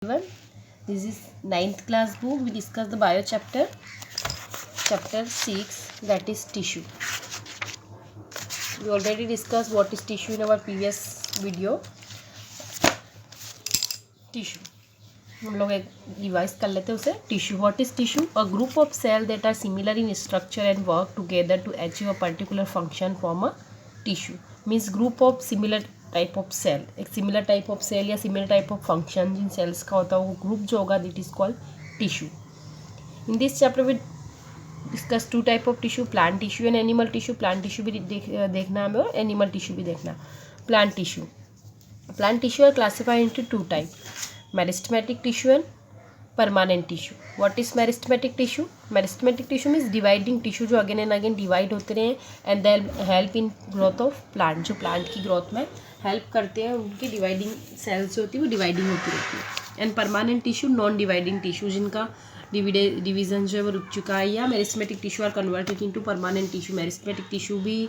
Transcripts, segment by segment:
Everyone, this is 9th class book. We discuss the bio chapter 6, that is tissue. We already discussed what is tissue in our previous video. Tissue हम लोग एक revise कर लेते हैं उसे. Tissue, what is tissue? A group of cell that are similar in structure and work together to achieve a particular function form a tissue. Means group of similar type of cell. एक similar type of cell या similar type of function जिन cells का होता है वो group जो होगा that is called tissue. In this chapter we discuss two type of tissue, plant tissue and animal tissue. Plant tissue भी देखना हमें और एनिमल टिश्यू भी देखना. Plant tissue are classified into two type, meristematic tissue and permanent tissue. What is meristematic tissue? Meristematic tissue means dividing tissue जो again and again divide होते रहे and they help in growth of plant. जो plant की growth में help करते हैं, उनकी dividing cells जो होती है वो डिवाइडिंग होती रहती है. And permanent tissue non dividing tissue, जिनका डिवीजन जो है वो रुक चुका है. या meristematic tissue are converted into permanent tissue. Meristematic tissue भी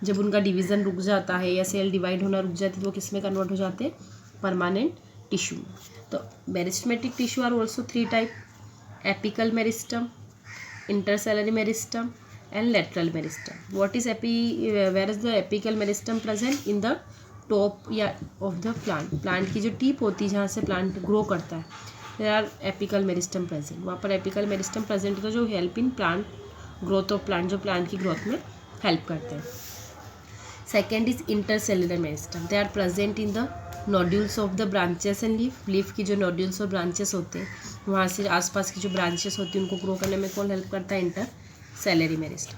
जब उनका डिवीजन रुक जाता है या सेल डिवाइड होना रुक जाती है तो वो किस में कन्वर्ट हो जाते हैं? Permanent tissue. तो meristematic tissue are also three type, apical meristem, intercalary meristem and lateral meristem. What is where is the apical meristem present? In the top या ऑफ द प्लांट. प्लांट की जो tip होती है जहाँ से plant grow करता है, there are apical meristem present. वहाँ पर एपिकल मेरिस्टम प्रेजेंट का जो help in plant growth of plant, जो प्लांट की ग्रोथ में हेल्प करते हैं. Second is intercellular meristem. They are present in the nodules of the branches and leaf. Leaf की जो नोड्यूल्स और ब्रांचेस होते हैं वहाँ से आसपास की जो ब्रांचेस होती हैं उनको ग्रो करने में कौन हेल्प करता है? Intercalary meristem.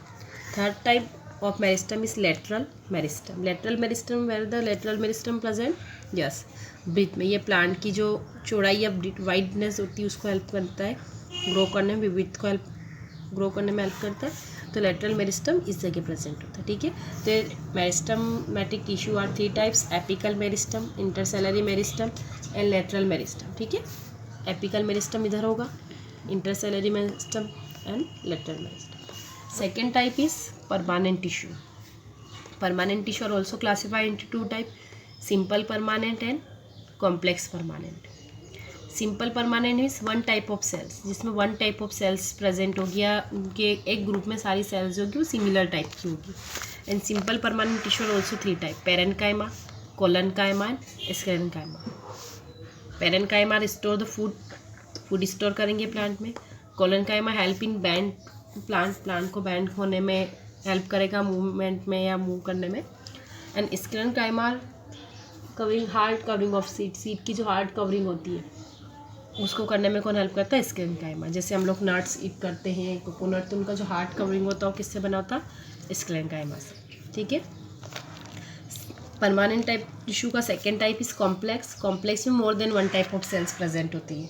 Third type of meristem is lateral meristem. Lateral meristem, where the lateral meristem present? Yes, breadth में. ये प्लांट की जो चौड़ाई या वाइडनेस होती है उसको हेल्प करता है ग्रो करने में, विथ को ग्रो करने में हेल्प करता है. तो लेटरल मेरिस्टम इस जगह प्रेजेंट होता है. ठीक है. तो meristematic tissue are three types, apical meristem, intercalary meristem and lateral meristem. ठीक है. एपिकल मेरिस्टम इधर होगा, intercalary meristem and lateral meristem. Second type is permanent tissue. Permanent tissue are also classified into two type, simple permanent and complex permanent. Simple permanent means one type of cells, जिसमें one type of cells present होगी या उनके एक group में सारी cells होगी वो similar type की होगी. And simple permanent tissue are also three type, parenchyma, collenchyma and sclerenchyma. Parenchyma store the food store करेंगे प्लांट में. collenchyma help in band plant को बैंड होने में हेल्प करेगा, मूवमेंट में या मूव करने में. And sclerenchyma covering, hard covering of seed की जो हार्ड कवरिंग होती है उसको करने में कौन हेल्प करता है? स्क्लेरेंकाइमा. जैसे हम लोग नट्स ईट करते हैं, कोकोनट, तो उनका जो हार्ड कवरिंग होता है वो किससे बना होता है? स्क्लेरेंकाइमा से. ठीक है. परमानेंट टाइप टिश्यू का second type is complex. Complex में more than one type of cells present होती है.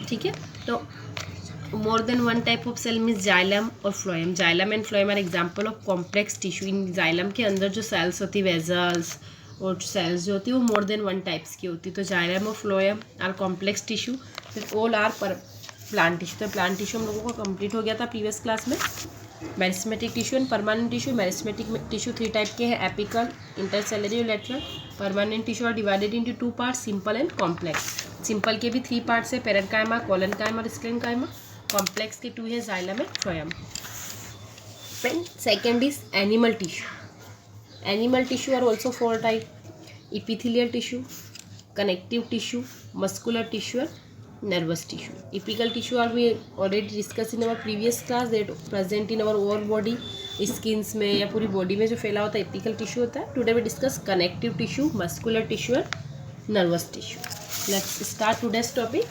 ठीक है. तो more than one type of cell means xylem और phloem. xylem and phloem are example of complex tissue. in xylem के अंदर जो cells होती है, vessels और cells जो होती है वो more than one types की होती है. तो xylem और phloem are complex tissue. फिर all are plant tissue. तो plant tissue हम लोगों का complete हो गया था previous class में. Meristematic tissue and permanent tissue. Meristematic tissue three type के हैं, एपिकल, इंटरसेलरी और lateral. Permanent tissue are divided into two parts, simple and complex. Simple के भी थ्री पार्ट्स है, पेरेंकाइमा, कोलेनकाइमा और स्क्लेरेंकाइमा. कॉम्प्लेक्स के two है, xylem and phloem. Second is animal tissue. Animal tissue are also four type, epithelial tissue, connective tissue, muscular tissue and nervous tissue. Apical tissue are we already discussed in our previous class that present in our whole body, skins में या पूरी body में जो फैला होता है apical tissue होता है. Today we discuss connective tissue, muscular tissue and nervous tissue. Let's start today's topic.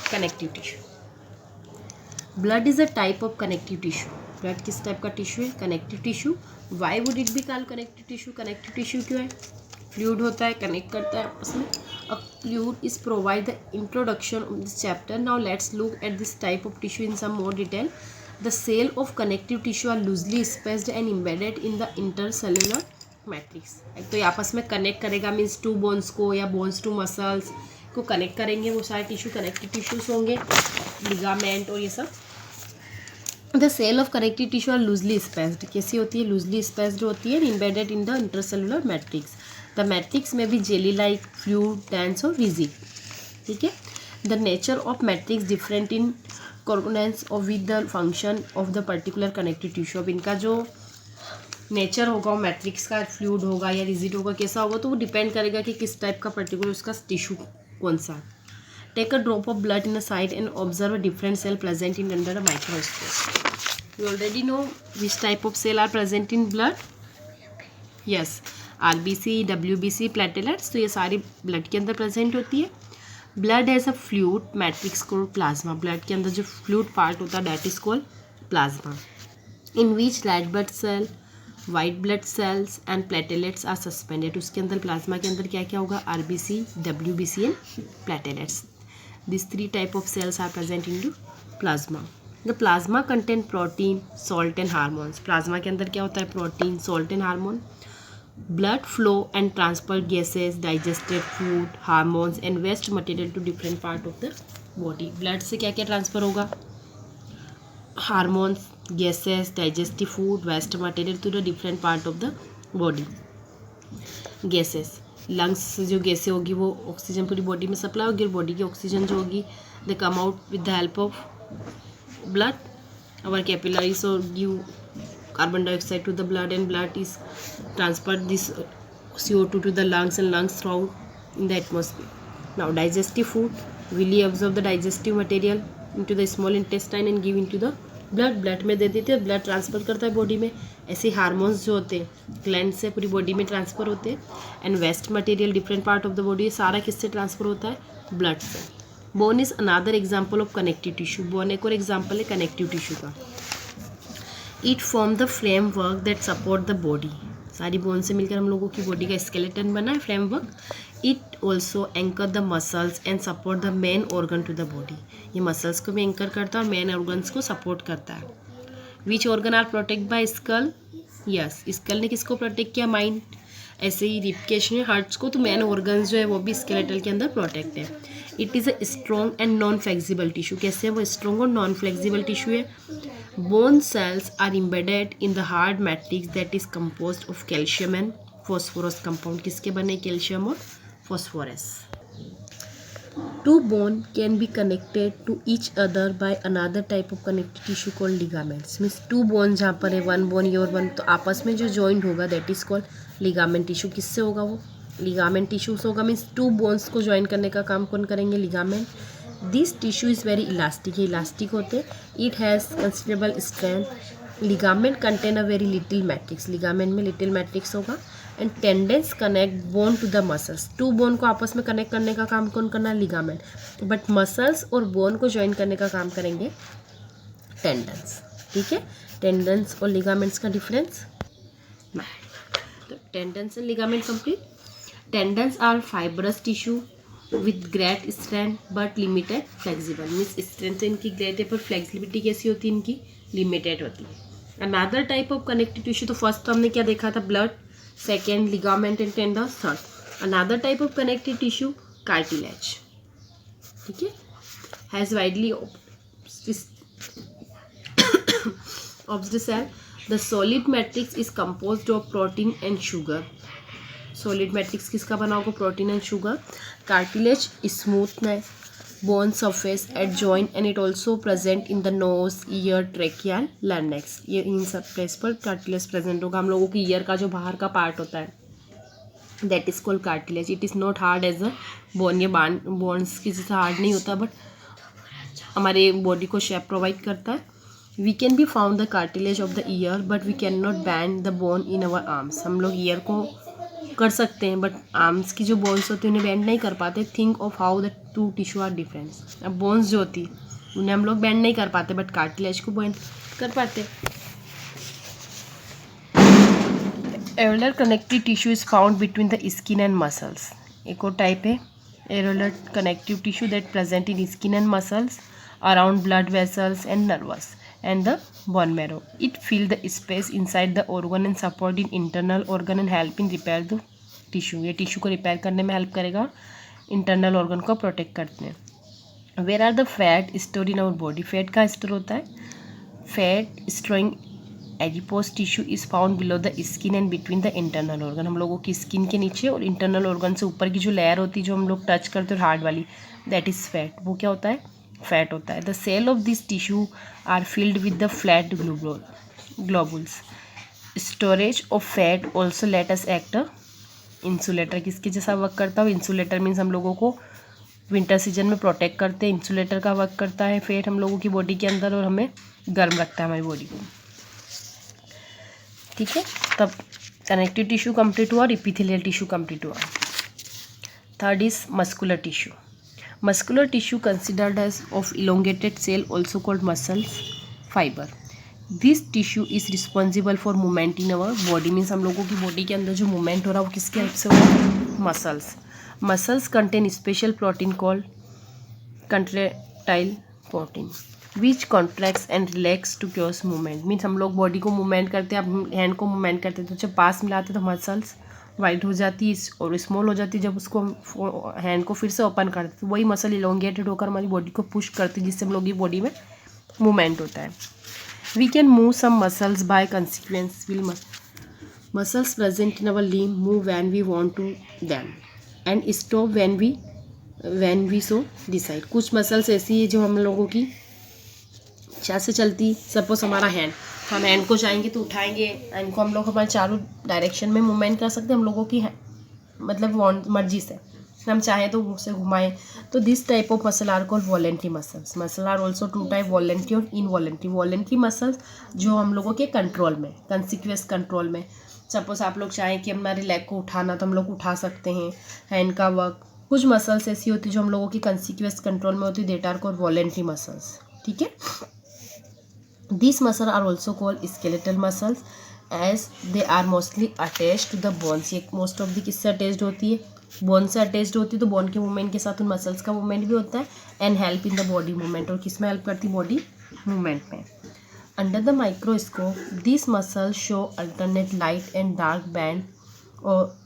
Connective tissue. Blood is a type of connective tissue. Blood किस टाइप का टिश्यू है? Connective tissue. Why would it be called connective tissue? Connective tissue क्यों है? Fluid होता है, connect करता है आपस में. A fluid is provide the introduction of this chapter. Now let's look at this type of tissue in some more detail. The cell of connective tissue are loosely spaced and embedded in the intercellular matrix. एक तो ये आपस में connect करेगा, means two bones को या bones to muscles को connect करेंगे, वो सारे टिश्यू कनेक्टिव टिश्यूज होंगे, लिगामेंट और ये सब। The cell of connective tissue are loosely spaced, कैसी होती है, लूजली स्पेस्ड होती है, embedded in the intercellular matrix. The matrix में भी जेली लाइक, फ्लूइड, डेंस और रिजिड, ठीक है। The nature of matrix different in components और with the function of the particular connective tissue. अब इनका जो नेचर होगा, वो मैट्रिक्स का फ्लूइड होगा या रिजिड होगा, कैसा होगा, तो वो डिपेंड करेगा कि किस टाइप का पर्टिकुलर उसका टिश्यू कौन सा। Take a drop of blood in a side and observe a different cell present in under a microscope. You already know which type of cell are present in blood, yes, RBC, WBC, platelets, तो ये सारी blood के अंदर present होती है। Blood has a fluid matrix called plasma, blood के अंदर जो फ्लूइड पार्ट होता है that is called plasma, in which red blood cell, white blood cells and platelets are suspended. उसके अंदर प्लाज्मा के अंदर क्या क्या होगा, RBC, WBC and platelets. This three type of cells are present in to plasma. The plasma contain protein, salt and hormones, plasma के अंदर क्या होता है, protein, salt and hormone. Blood flow and transfer gases, digested food, hormones and waste material to different part of the body. Blood से क्या क्या transfer होगा, hormones, gases, digestive food, waste material to the different part of the body. Gases, lungs से जो गैसें होगी वो oxygen पूरी बॉडी में सप्लाई होगी, और बॉडी की ऑक्सीजन जो होगी they come out with the help of blood. Our capillaries और give carbon dioxide to the blood, and blood is transferred this CO2 to the lungs, and lungs throughout in the atmosphere. Now digestive food, will absorb the digestive material into the small intestine and give into the blood, blood में दे देते हैं, blood transfer करता है body में। ऐसे hormones जो होते हैं ग्लैंड से पूरी बॉडी में ट्रांसफ़र होते हैं, and waste material different part of the body, सारा किससे ट्रांसफ़र होता है, ब्लड से। Bone is another example of connective tissue, bone एक और एग्जाम्पल है कनेक्टिव टिश्यू का। It form the framework that support the body, सारी बोन से मिलकर हम लोगों की बॉडी का स्केलेटन बना है, framework. It also anchor the muscles and support the main organ to the body, ये मसल्स को भी एंकर करता है और मेन ऑर्गन्स को सपोर्ट करता है। Which organ are protect by skull, yes, skull ने किसको प्रोटेक्ट किया, माइंड। ऐसे ही रिपकेश ने हार्ट्स को, तो मेन ऑर्गन्स जो है वो भी स्केलेटल के अंदर प्रोटेक्ट है। It is a strong and non flexible tissue, कैसे है वो स्ट्रॉन्ग और नॉन फ्लेक्सिबल टिश्यू है। Bone cells are embedded in the hard matrix that is composed of calcium and phosphorus compound, किसके बने, कैल्शियम और phosphorus. Two bone can be connected to each other by another type of connective tissue called ligaments. Means two bone जहाँ पर है, one bone your one, तो आपस में जो जॉइंट होगा that is called ligament tissue. किससे होगा वो, लिगामेंट टिश्यूज होगा। मीन्स टू बोन्स को ज्वाइन करने का काम कौन करेंगे, ligament. This tissue is very elastic, ये इलास्टिक होते हैं। It has considerable strength. Ligament contain a very little matrix, ligament में लिटिल मैट्रिक्स होगा। And tendons connect bone to the muscles, two bone को आपस में कनेक्ट करने का काम कौन करना है, लिगामेंट। बट मसल्स और बोन को ज्वाइन करने का काम करेंगे टेंडेंस, ठीक है। टेंडेंस और लिगामेंट्स का डिफरेंस, तो tendons and ligament complete. Tendons are fibrous tissue with great strength but limited flexible, means strength इनकी ग्रेट है पर फ्लेक्सिबिलिटी कैसी होती है इनकी, लिमिटेड होती है। Another type of connective tissue, तो फर्स्ट तो हमने क्या देखा था, blood, second ligament and tendon, third another type of connective tissue cartilage, ठीक है। हैज़ वाइडली ऑब्स्ड cell, the solid matrix is composed of protein and sugar. Solid matrix किसका बना होगा, protein and sugar. Cartilage smoothness, bone surface at joint and it also present in the nose, ear, trachea and larynx, ये इन सब place पर cartilage present होगा। हम लोगों की ईयर का जो बाहर का पार्ट होता है that is called cartilage. It is not hard as a bone, ये बोन्स की जैसा हार्ड नहीं होता बट हमारे बॉडी को शेप प्रोवाइड करता है। We can be found the cartilage of the ear but we can not bend the bone in our arms, हम लोग ईयर को कर सकते हैं बट आर्म्स की जो बोन्स होती है उन्हें बैंड नहीं कर पाते। Think of how the two tissue are different. अब बोन्स जो होती है उन्हें हम लोग बैंड नहीं कर पाते बट कार्टिलेज को बैंड कर पाते। Areolar connective tissue is found between the skin and muscles, एक और टाइप है areolar connective tissue that present in skin and muscles around blood vessels and nervous and the bone marrow. It fill the space inside the organ and support in internal organ and help in repair the tissue. ये tissue को repair करने में help करेगा, internal organ को protect करते हैं। Where are the fat store in our body, fat कहाँ store होता है? Fat storing adipose tissue is found below the skin and between the internal organ, हम लोगों की स्किन के नीचे और इंटरनल ऑर्गन से ऊपर की जो लेयर होती है जो हम लोग टच करते हैं हार्ड वाली, दैट इज फैट, वो क्या होता है? फैट होता है। The cell of this tissue are filled with the flat globules. Storage of fat also let us act insulator, किसके जैसा वर्क करता है? इंसुलेटर मीन्स हम लोगों को विंटर सीजन में प्रोटेक्ट करते हैं, इंसुलेटर का वर्क करता है फैट हम लोगों की बॉडी के अंदर और हमें गर्म रखता है हमारी बॉडी को, ठीक है। तब कनेक्टिव टिश्यू कंप्लीट हुआ और एपिथेलियल टिश्यू कंप्लीट हुआ। Third is muscular tissue. Muscular tissue considered as of elongated cell also called muscles fiber. This tissue is responsible for movement in our body, means हम लोगों की body के अंदर जो movement हो रहा है वो किसके हेल्प से हो रहा है? Muscles. Muscles contain special protein called contractile protein which contracts and relax to cause movement, means हम लोग बॉडी को मूवमेंट करते हैं, अब हैंड को मूवमेंट करते हैं तो जब पास मिलाते हैं तो मसल्स वाइड हो जाती है और स्मॉल हो जाती है, जब उसको हम हैंड को फिर से ओपन करते हैं तो वही मसल इलोंगेटेड होकर हमारी बॉडी को पुश करती है जिससे हम लोग की बॉडी में मूवमेंट होता है। We can move some muscles by consequence will muscles present in our limb move when we want to them and stop when we so decide. कुछ मसल्स ऐसी है जो हम लोगों की इच्छा से चलती, सपोज हमारा हैंड, हम हैंड को चाहेंगे तो उठाएंगे, हैंड को हम लोग हमारे चारों डायरेक्शन में मूवमेंट कर सकते हैं हम लोगों की मतलब मर्जी से, हम चाहें तो उसे घुमाएं। तो this type of muscle are called voluntary muscles. Muscle are also two type, voluntary और इनवॉलेंट्री। वॉलेंट्री मसल्स जो हम लोगों के कंट्रोल में, कंसिक्वेंस कंट्रोल में, सपोज आप लोग चाहें कि हमारे लेग को उठाना तो हम लोग उठा सकते हैं, हैंड का वर्क। कुछ मसल्स ऐसी होती है जो हम लोगों की कंसिक्वेंस कंट्रोल में होती है, that are called voluntary muscles, ठीक है। These muscles are also called skeletal muscles as they are mostly attached to the bones। ये most of the किससे अटैच्ड होती है? बोन से अटैच्ड होती है, तो बोन के मूवमेंट के साथ उन मसल्स का मूवमेंट भी होता है and help in the body movement, और किस में हेल्प करती है? बॉडी मूवमेंट में। Under the microscope this muscles show alternate light and dark band और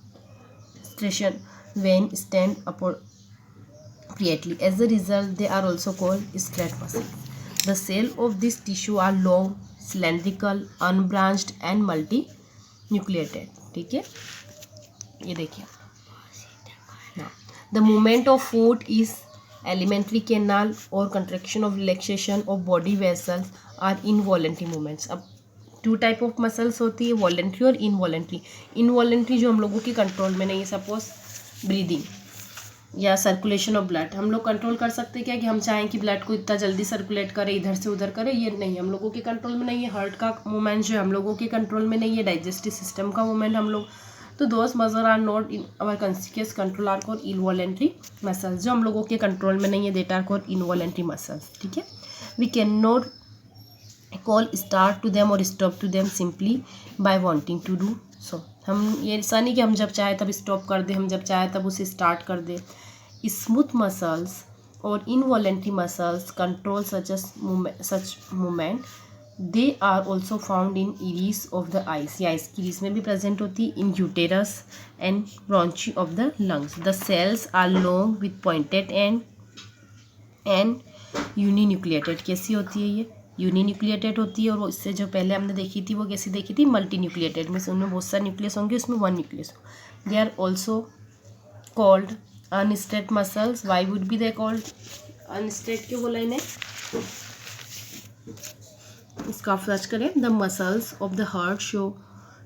स्ट्रेशन when stand appropriately. As a result they are also called skeletal muscles. The cells of this tissue are long, cylindrical, unbranched and multinucleated, ठीक है। ये देखिए, the movement of foot is alimentary canal or contraction of relaxation of body vessels are involuntary movements। अब to type of muscles होती है, voluntary और involuntary. Involuntary जो हम लोगों की कंट्रोल में नहीं है, सपोज ब्रीदिंग या सर्कुलेशन ऑफ ब्लड, हम लोग कंट्रोल कर सकते हैं क्या कि हम चाहें कि ब्लड को इतना जल्दी सर्कुलेट करे, इधर से उधर करे, ये नहीं हम लोगों के कंट्रोल में नहीं है। हार्ट का मूवमेंट जो हम लोगों के कंट्रोल में नहीं है, डाइजेस्टिव सिस्टम का मूवमेंट हम लोग, तो those muscle are not in our conscious control are called involuntary muscles. जो हम लोगों के कंट्रोल में नहीं है, that are called involuntary muscles, ठीक है। We can not call start to them और stop to them simply by wanting to do so. हम ये ऐसा नहीं कि हम जब चाहे तब स्टॉप कर दे, हम जब चाहे तब उसे स्टार्ट कर दे। स्मूथ मसल्स और involuntary muscles control such movement. They are also found in iris of the eyes, या आइस की इरीज में भी प्रेजेंट होती है। In uterus and bronchi of the lungs. The cells are long with pointed end and. कैसी होती है ये? यूनिन्यूक्लिएटेड होती है, और वो इससे जो पहले हमने देखी थी वो कैसी देखी थी? मल्टी न्यूक्लिएटेड, में उनमें बहुत सारे न्यूक्लियस होंगे, उसमें वन न्यूक्लियस हो। They are also called unstriated muscles. Why would be they called unstriated? क्यों बोला इन्हें? इसका सर्च करें। The muscles of the heart show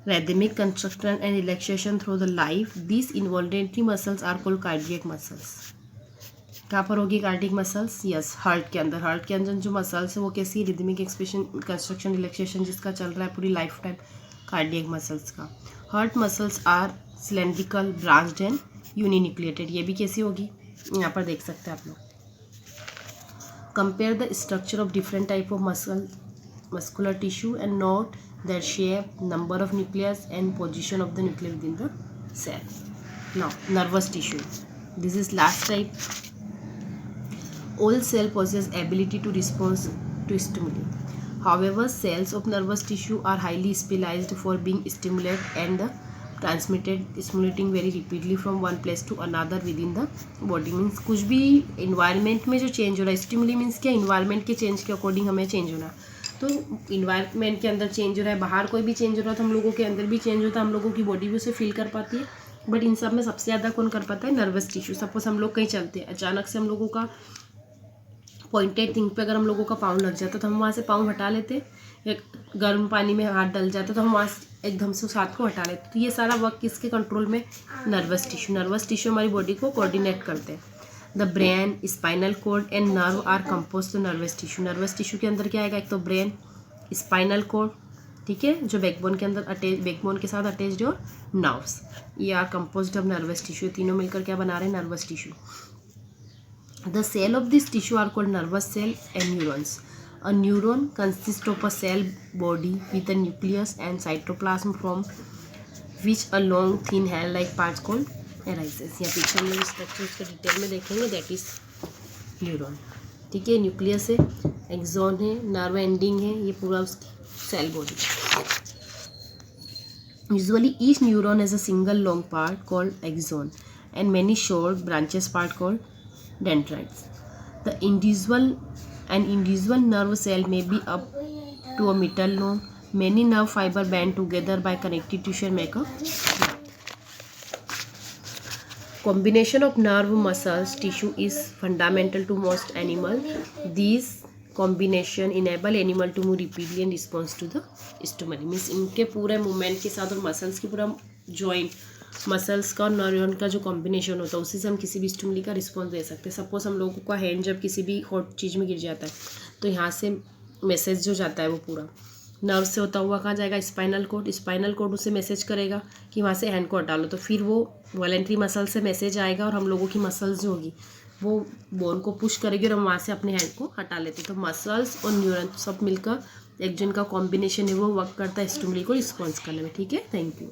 rhythmic contraction and relaxation through the life. These involuntary muscles are called cardiac muscles। कहाँ पर होगी cardiac muscles? Yes, heart के अंदर। हार्ट के अंदर जो मसल्स है वो कैसी? रिदमिक एक्सप्रेशन, कंस्ट्रक्शन, रिलैक्सेशन जिसका चल रहा है पूरी लाइफ टाइम, कार्डियक मसल्स का। Heart muscles are cylindrical, branched and uninucleated. ये भी कैसी होगी? यहाँ पर देख सकते हैं आप लोग। Compare the structure of different type of muscular tissue and note their shape, number of nucleus and position of the nucleus within the cell. Now nervous tissue, this is last type. All cell possess ability to respond to stimuli. However, cells of nervous tissue are highly specialized for being stimulated and the transmitted stimulating very repeatedly from one place to another within the body. Means कुछ भी environment में जो change हो रहा है, stimuli means क्या, environment के change के अकॉर्डिंग हमें चेंज होना। तो इन्वायरमेंट के अंदर चेंज हो रहा है, बाहर कोई भी चेंज हो रहा है तो हम लोगों के अंदर भी चेंज होता है, हम लोगों की बॉडी भी उसे फील कर पाती है। बट इन सब में सबसे ज़्यादा कौन कर पाता है, नर्वस टिश्यू। सपोज हम लोग कहीं चलते हैं, अचानक से हम लोगों का पॉइंटेड थिंग पे अगर हम लोगों का पाँव लग जाता है तो हम वहाँ से पाँव हटा लेते हैं, या गर्म पानी में हाथ डल जाता है तो हम वहाँ से एकदम से उस हाथ को हटा लेते हैं। तो ये सारा वर्क किसके कंट्रोल में, नर्वस टिश्यू। नर्वस टिश्यू हमारी बॉडी को कोऑर्डिनेट करते हैं। The brain, spinal cord and nerve are compose to nervous tissue. Nervous tissue के अंदर क्या आएगा, एक तो ब्रेन, स्पाइनल कॉर्ड, ठीक है, जो बैकबोन के अंदर बैकबोन के साथ अटैच्ड है, और नर्व्स, ये are composed of nervous tissue. तीनों मिलकर क्या बना रहे हैं, nervous tissue. The cell of this tissue are called nervous cell and neurons. A neuron consists of a cell body with a nucleus and cytoplasm from which a long thin hair-like parts called arises. यहाँ पीछे हम लोग structure उसका detail में देखेंगे, that is neuron, ठीक है। Nucleus है, एक्सॉन है, नर्व एंडिंग है, ये पूरा उसकी cell body. Usually each neuron has a single long part called axon and many short branches part called dendrites. The individual nerve cell may be up to a meter long. Many nerve fiber band together by connective tissue and make a knot. Combination of nerve, muscles, tissue is fundamental to most animals. These combination enable animal to move rapidly in response to the stimuli. Means इनके पूरे movement के साथ और muscles की पूरा joint, muscles का और neuron का जो कॉम्बिनेशन होता है उसी से हम किसी भी स्टिमुली का रिस्पॉन्स दे सकते हैं। सपोज हम लोगों का हैंड जब किसी भी हॉट चीज़ में गिर जाता है तो यहाँ से मैसेज जो जाता है वो पूरा नर्व से होता हुआ कहाँ जाएगा, स्पाइनल कोड। स्पाइनल कोड उसे मैसेज करेगा कि वहाँ से हैंड को हटा लो, तो फिर वो वॉलेंट्री मसल से मैसेज आएगा और हम लोगों की मसल्स जो होगी वो बोन को पुश करेगी और हम वहाँ से अपने हैंड को हटा लेते। तो मसल्स और न्यूरॉन सब मिलकर एक जिनका कॉम्बिनेशन है वो वर्क करता है स्टिमुली को रिस्पॉन्स करने में, ठीक है। Thank you.